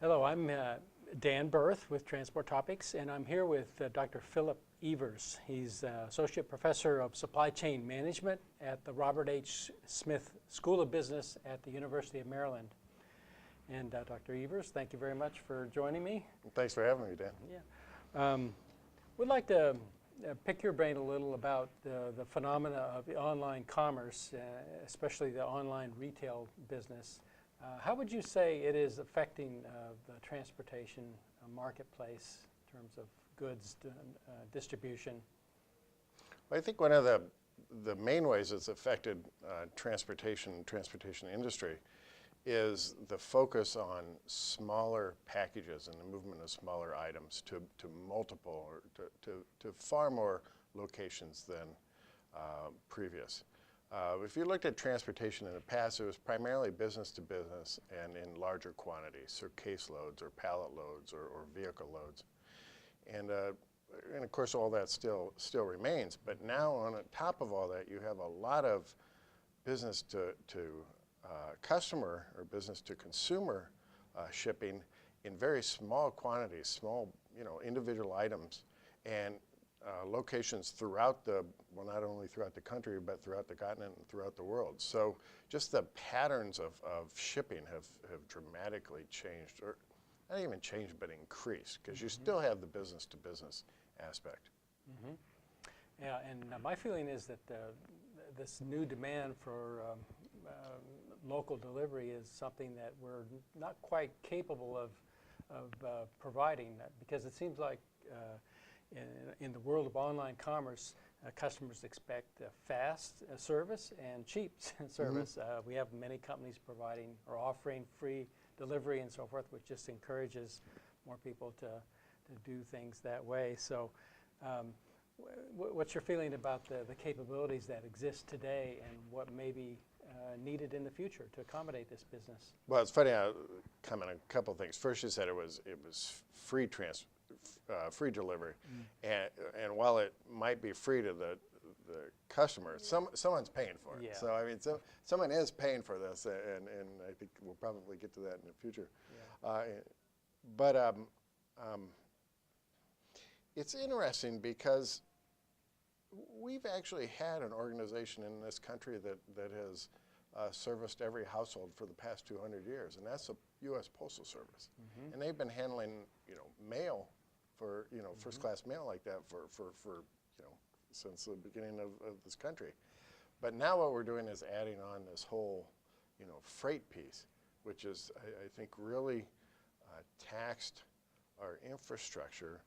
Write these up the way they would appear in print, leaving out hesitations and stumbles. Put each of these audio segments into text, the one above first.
Hello, I'm Dan Berth with Transport Topics, and I'm here with Dr. Philip Evers. He's Associate Professor of Supply Chain Management at the Robert H. Smith School of Business at the University of Maryland. And Dr. Evers, thank you very much for joining me. Thanks for having me, Dan. Yeah. We'd like to pick your brain a little about the phenomena of the online commerce, especially the online retail business. How would you say it is affecting the transportation marketplace in terms of goods distribution? Well, I think one of the main ways it's affected transportation industry is the focus on smaller packages and the movement of smaller items to multiple or to far more locations than previous. If you looked at transportation in the past, it was primarily business to business and in larger quantities, so case loads or pallet loads or vehicle loads. And of course all that still remains, but now on top of all that you have a lot of business to customer or business to consumer shipping in very small quantities, small individual items, and locations throughout not only throughout the country, but throughout the continent and throughout the world. So just the patterns of shipping have dramatically changed, or not even changed, but increased, because you still have the business to business aspect. Mm-hmm. Yeah, and my feeling is that this new demand for local delivery is something that we're not quite capable of providing, because it seems like in the world of online commerce, customers expect fast service and cheap service. Mm-hmm. We have many companies providing or offering free delivery and so forth, which just encourages more people to do things that way. So what's your feeling about the capabilities that exist today and what may be needed in the future to accommodate this business? Well, it's funny, I'll comment on a couple of things. First, you said it was free delivery, and while it might be free to the customer, someone's paying for it. Yeah. So I mean, someone is paying for this, and I think we'll probably get to that in the future. Yeah. But it's interesting because we've actually had an organization in this country that has serviced every household for the past 200 years, and that's the U.S. Postal Service. Mm-hmm. And they've been handling, mail for, first-class mail like that for since the beginning of this country. But now what we're doing is adding on this whole, freight piece, which is, I think, really taxed our infrastructure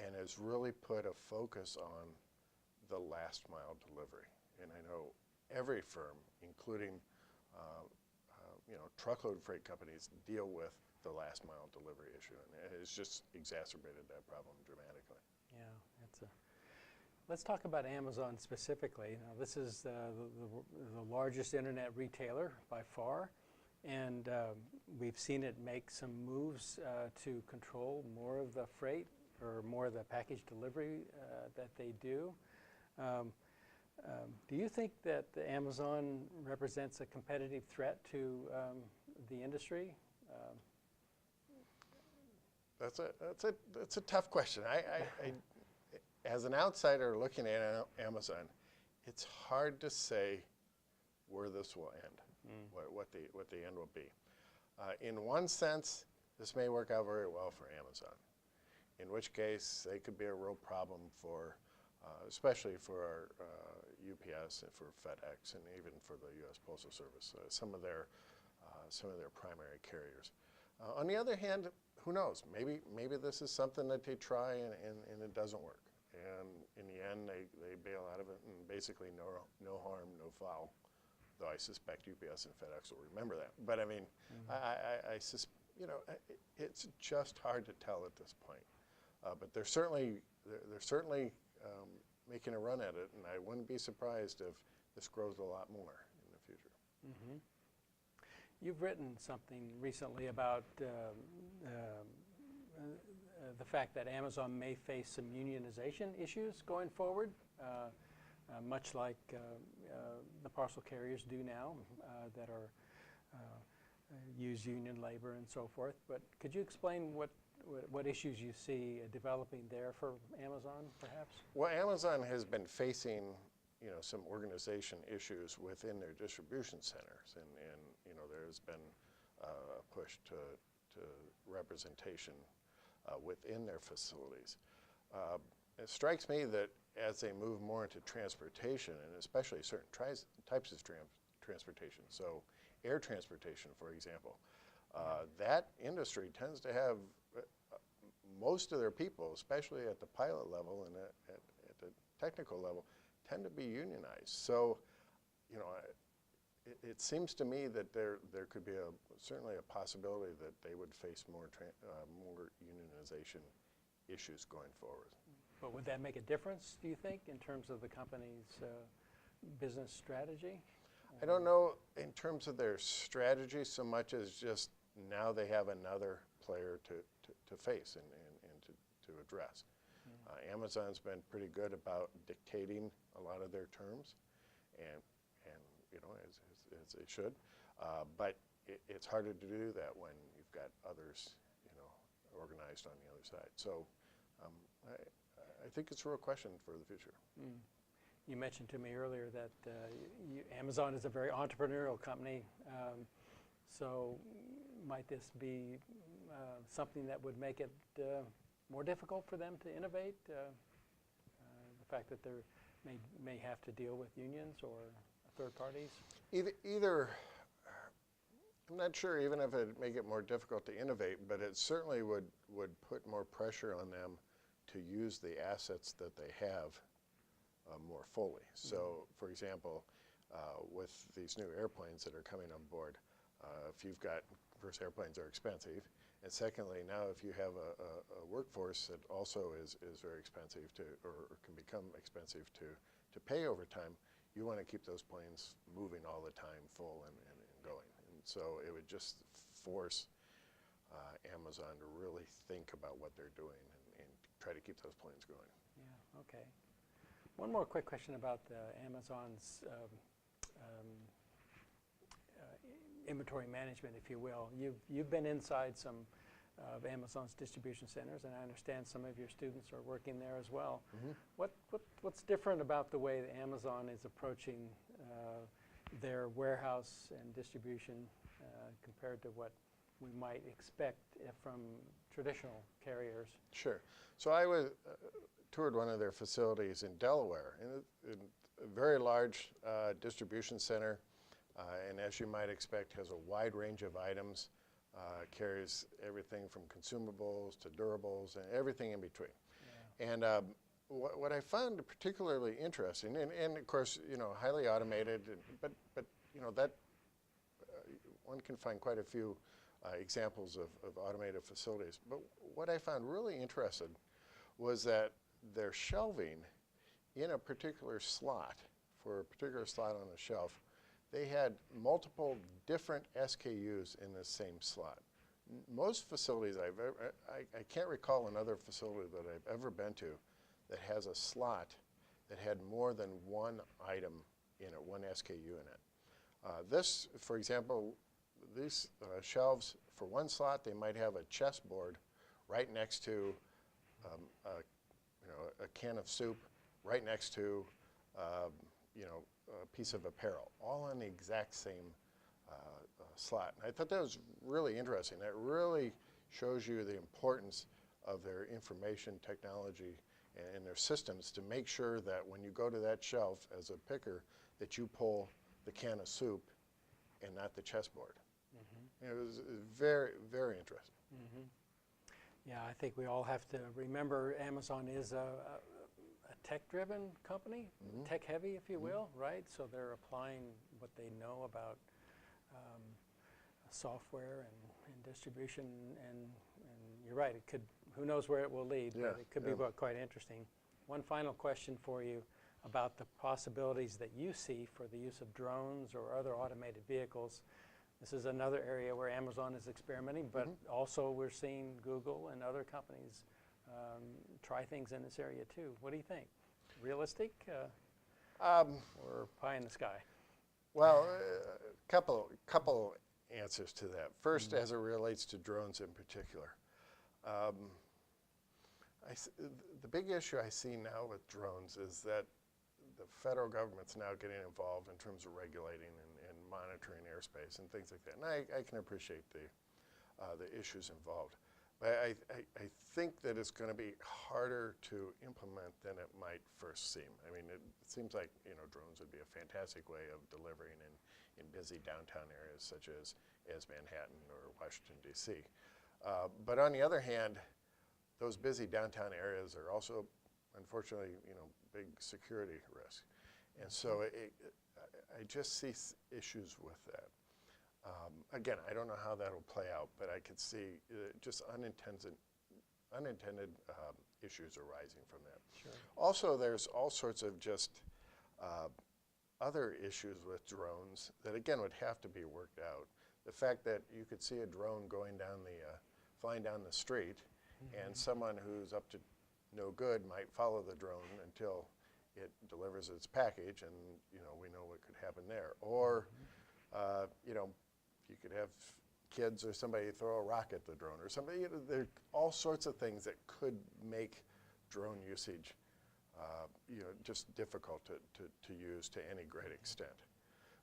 and has really put a focus on the last mile delivery. And I know every firm, including truckload freight companies, deal with the last mile delivery issue, and it has just exacerbated that problem dramatically. Yeah, let's talk about Amazon specifically. Now, this is the largest internet retailer by far, and we've seen it make some moves to control more of the freight or more of the package delivery that they do. Do you think that Amazon represents a competitive threat to the industry? That's a tough question. I as an outsider looking at Amazon, it's hard to say where this will end, what the end will be. In one sense, this may work out very well for Amazon, in which case they could be a real problem for, especially for our UPS and for FedEx and even for the U.S. Postal Service, some of their primary carriers. On the other hand, who knows? Maybe this is something that they try and it doesn't work. And in the end, they bail out of it, and basically no harm, no foul. Though I suspect UPS and FedEx will remember that. But I mean, it's just hard to tell at this point. But they're certainly making a run at it, and I wouldn't be surprised if this grows a lot more in the future. Mm-hmm. You've written something recently about the fact that Amazon may face some unionization issues going forward, much like the parcel carriers do now, that are use union labor and so forth. But could you explain what issues you see developing there for Amazon, perhaps? Well, Amazon has been facing, some organization issues within their distribution centers, and there's been a push to representation within their facilities. It strikes me that as they move more into transportation, and especially certain types of transportation, so air transportation, for example, that industry tends to have most of their people, especially at the pilot level and at the technical level, tend to be unionized. So, it seems to me that there could be certainly a possibility that they would face more unionization issues going forward. But would that make a difference, do you think, in terms of the company's business strategy? I don't know in terms of their strategy so much as just now they have another player to face and to address. Amazon's been pretty good about dictating a lot of their terms, and as they should. But it's harder to do that when you've got others, organized on the other side. So I think it's a real question for the future. You mentioned to me earlier that Amazon is a very entrepreneurial company. So might this be something that would make it more difficult for them to innovate? The fact that they may have to deal with unions or third parties? Either, I'm not sure even if it would make it more difficult to innovate, but it certainly would put more pressure on them to use the assets that they have more fully. So, for example, with these new airplanes that are coming on board, if you've got, first, airplanes are expensive, and secondly, now if you have a workforce that also is very expensive or can become expensive to pay over time, you want to keep those planes moving all the time, full and going. And so it would just force Amazon to really think about what they're doing and try to keep those planes going. Yeah, okay. One more quick question about Amazon's inventory management, if you will. You've been inside some of Amazon's distribution centers, and I understand some of your students are working there as well. What's different about the way that Amazon is approaching their warehouse and distribution compared to what we might expect from traditional carriers? Sure. So I toured one of their facilities in Delaware, in a very large distribution center, and as you might expect, has a wide range of items, carries everything from consumables to durables and everything in between. Yeah. And what I found particularly interesting, and of course, highly automated, but that one can find quite a few examples of automated facilities. But what I found really interesting was that their shelving in a particular slot, for a particular slot on a shelf, they had multiple different SKUs in the same slot. Most facilities I can't recall another facility that I've ever been to that has a slot that had more than one item in it, one SKU in it. This, for example, these shelves, for one slot, they might have a chessboard right next to a can of soup, right next to a piece of apparel, all on the exact same slot. And I thought that was really interesting. That really shows you the importance of their information technology and their systems to make sure that when you go to that shelf as a picker, that you pull the can of soup and not the chessboard. It was very, very interesting. Yeah, I think we all have to remember Amazon is a tech-driven company, tech-heavy, if you will, right? So they're applying what they know about software and distribution, and you're right, it could, who knows where it will lead, but it could be quite interesting. One final question for you about the possibilities that you see for the use of drones or other automated vehicles. This is another area where Amazon is experimenting, but also we're seeing Google and other companies try things in this area too. What do you think? Realistic or pie in the sky? Well, a couple answers to that. First, as it relates to drones in particular. The big issue I see now with drones is that the federal government's now getting involved in terms of regulating and monitoring airspace and things like that. And I can appreciate the issues involved. But I think that it's going to be harder to implement than it might first seem. I mean, it seems like, drones would be a fantastic way of delivering in busy downtown areas such as Manhattan or Washington, D.C. But on the other hand, those busy downtown areas are also, unfortunately, big security risk. And so I just see issues with that. Again, I don't know how that'll play out, but I could see just unintended issues arising from that. Sure. Also, there's all sorts of just other issues with drones that, again, would have to be worked out. The fact that you could see a drone flying down the street, and someone who's up to no good might follow the drone until it delivers its package, and we know what could happen there. Or you could have kids or somebody throw a rock at the drone or something. There are all sorts of things that could make drone usage just difficult to use to any great extent.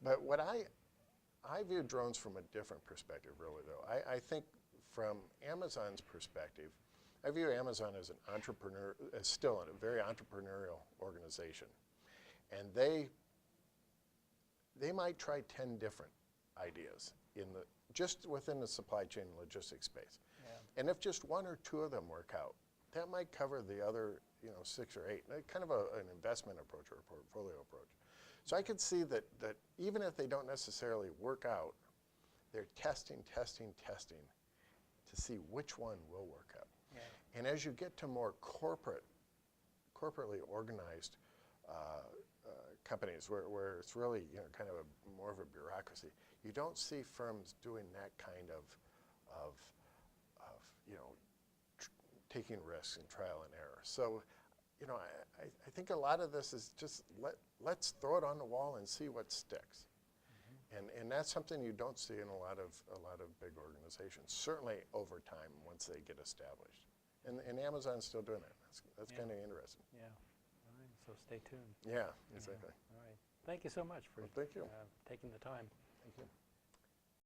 But what I view drones from a different perspective, really, though. I think from Amazon's perspective, I view Amazon as still a very entrepreneurial organization. And they might try 10 different ideas just within the supply chain and logistics space. Yeah. And if just one or two of them work out, that might cover the other 6 or 8, kind of an investment approach or a portfolio approach. So I could see that even if they don't necessarily work out, they're testing to see which one will work out. Yeah. And as you get to more corporately organized companies where it's really kind of more of a bureaucracy, you don't see firms doing that kind of taking risks and trial and error. So, I think a lot of this is just let's throw it on the wall and see what sticks. And that's something you don't see in a lot of big organizations. Certainly over time once they get established. And Amazon's still doing it. That's kind of interesting. Yeah. All right. So stay tuned. Yeah, exactly. All right. Thank you so much for Well, thank you. taking the time. Thank you.